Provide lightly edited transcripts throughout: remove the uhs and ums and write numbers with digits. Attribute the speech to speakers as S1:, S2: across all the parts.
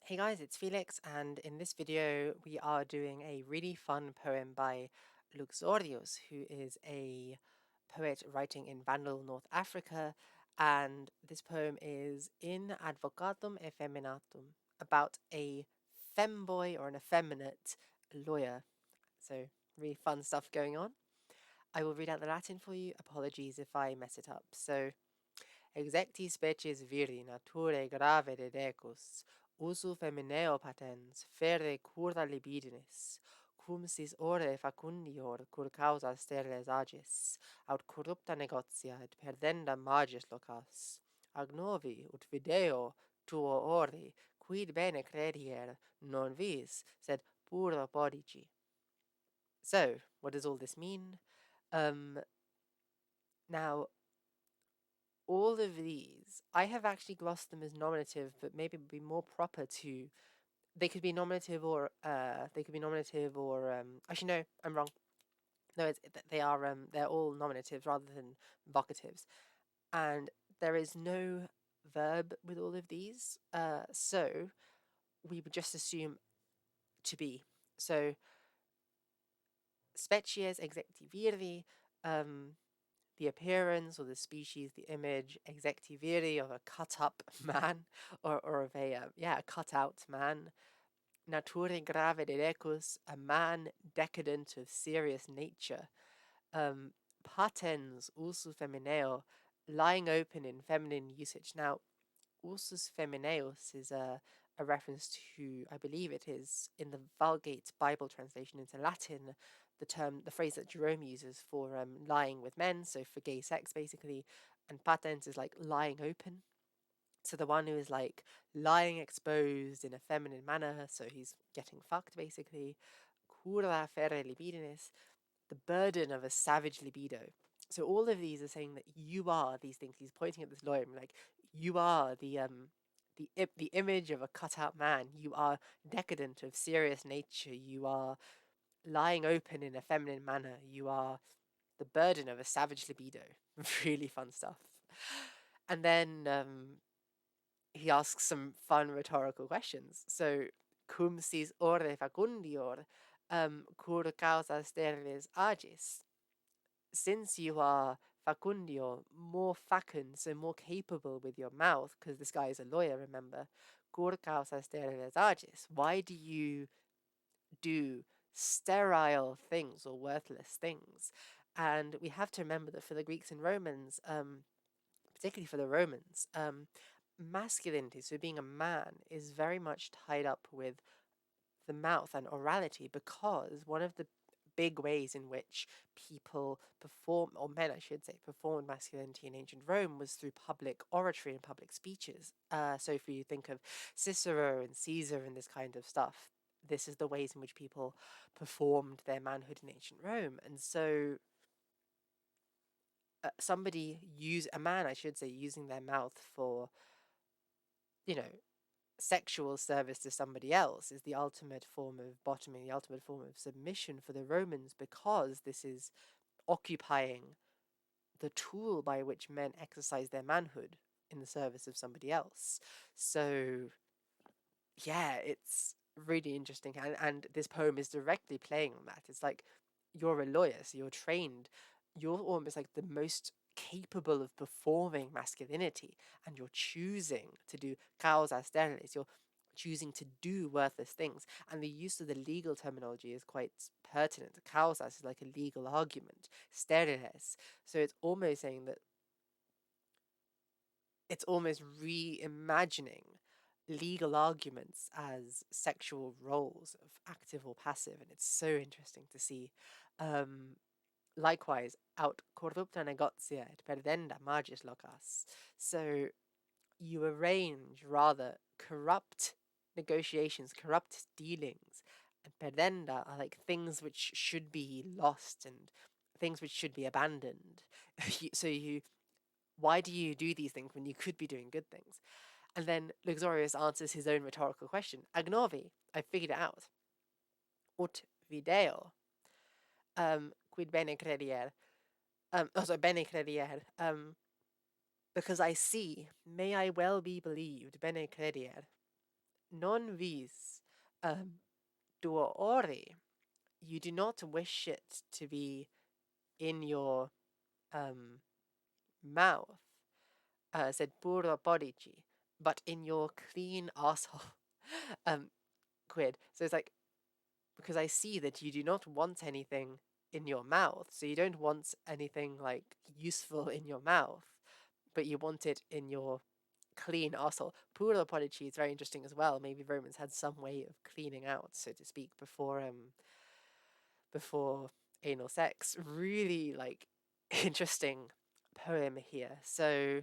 S1: Hey guys, it's Felix, and in this video we are doing a really fun poem by Luxorius, who is a poet writing in Vandal, North Africa, and this poem is In Advocatum Effeminatum, about a femboy or an effeminate lawyer. So really fun stuff going on. I will read out the Latin for you. Apologies if I mess it up. So Execti species viri naturae grave dedecus, usu femineo patens, ferre cura libidinis, cum sis ore facundior cur causa steriles agis, aut corrupta negotia et perdenda magis locas. Agnovi ut video tuo ori, quid bene credier, non vis, sed puro podici. So, what does all this mean? Now, all of these, I have actually glossed them as nominative, but maybe it would be more proper to. They could be nominative or actually no, I'm wrong. No, they're all nominatives rather than vocatives, and there is no verb with all of these. So we would just assume to be. So species exectiviri, the appearance or the species, the image, exectiviri of a cut-up man or of a cut-out man. Naturae grave dedecus, a man decadent of serious nature. Patens usus femineo, lying open in feminine usage. Now, usus femineus is a reference to, I believe it is, in the Vulgate Bible translation into Latin, the phrase that Jerome uses for lying with men, so for gay sex basically, and patens is like lying open. So the one who is like lying exposed in a feminine manner, so he's getting fucked basically. Cura ferre libidinis, the burden of a savage libido. So all of these are saying that you are these things. He's pointing at this lawyer and like, you are the image of a cut-out man. You are decadent of serious nature. You are lying open in a feminine manner. You are the burden of a savage libido. Really fun stuff. And then he asks some fun rhetorical questions. So, cum sis ore facundior, cur causa sterilis agis. Since you are facundio, more facund, so more capable with your mouth, because this guy is a lawyer, remember, cur causa sterilis agis. Why do you do sterile things or worthless things? And we have to remember that for the Greeks and Romans, particularly for the Romans, masculinity, so being a man, is very much tied up with the mouth and orality, because one of the big ways in which people perform, or men I should say, performed masculinity in ancient Rome was through public oratory and public speeches. So if you think of Cicero and Caesar and this kind of stuff, this is the ways in which people performed their manhood in ancient Rome. And so a man, I should say, using their mouth for, you know, sexual service to somebody else is the ultimate form of bottoming, the ultimate form of submission for the Romans, because this is occupying the tool by which men exercise their manhood in the service of somebody else. So, yeah, it's really interesting. And this poem is directly playing on that. It's like you're a lawyer, so you're trained, you're almost like the most capable of performing masculinity, and you're choosing to do causa sterilis, you're choosing to do worthless things. And the use of the legal terminology is quite pertinent. Causas is like a legal argument, steriles. So it's almost saying that it's almost reimagining legal arguments as sexual roles of active or passive, and it's so interesting to see. Likewise, aut corrupta negotia et perdenda magis locas. So you arrange rather corrupt negotiations, corrupt dealings, and perdenda are like things which should be lost and things which should be abandoned. So why do you do these things when you could be doing good things? And then Luxorius answers his own rhetorical question. Agnovi, I figured it out. Ut video, quid bene credier. Bene credier. Because I see, may I well be believed, bene credier. non vis tuo ore. You do not wish it to be in your um, mouth, said puro podici, but in your clean asshole. Quid. So it's like, because I see that you do not want anything in your mouth, so you don't want anything like useful in your mouth, but you want it in your clean arsehole. Puro podici is very interesting as well. Maybe Romans had some way of cleaning out, so to speak, before anal sex. Really like interesting poem here. So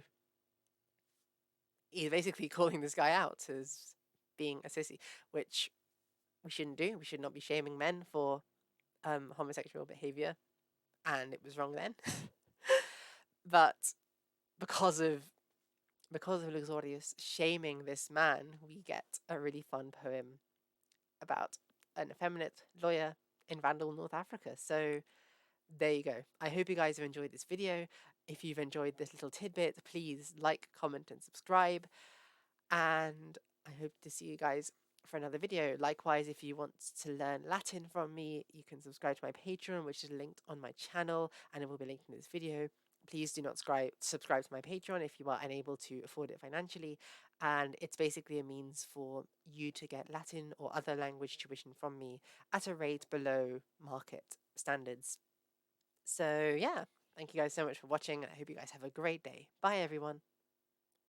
S1: he's basically calling this guy out as being a sissy, which we shouldn't do. We should not be shaming men for homosexual behavior, and it was wrong then. But because of Luxorius shaming this man, we get a really fun poem about an effeminate lawyer in Vandal, North Africa. So there you go. I hope you guys have enjoyed this video. If you've enjoyed this little tidbit, please like, comment, and subscribe. And I hope to see you guys for another video. Likewise, if you want to learn Latin from me, you can subscribe to my Patreon, which is linked on my channel, and it will be linked in this video. Please do not subscribe to my Patreon if you are unable to afford it financially. And it's basically a means for you to get Latin or other language tuition from me at a rate below market standards. So yeah, thank you guys so much for watching. I hope you guys have a great day. Bye everyone.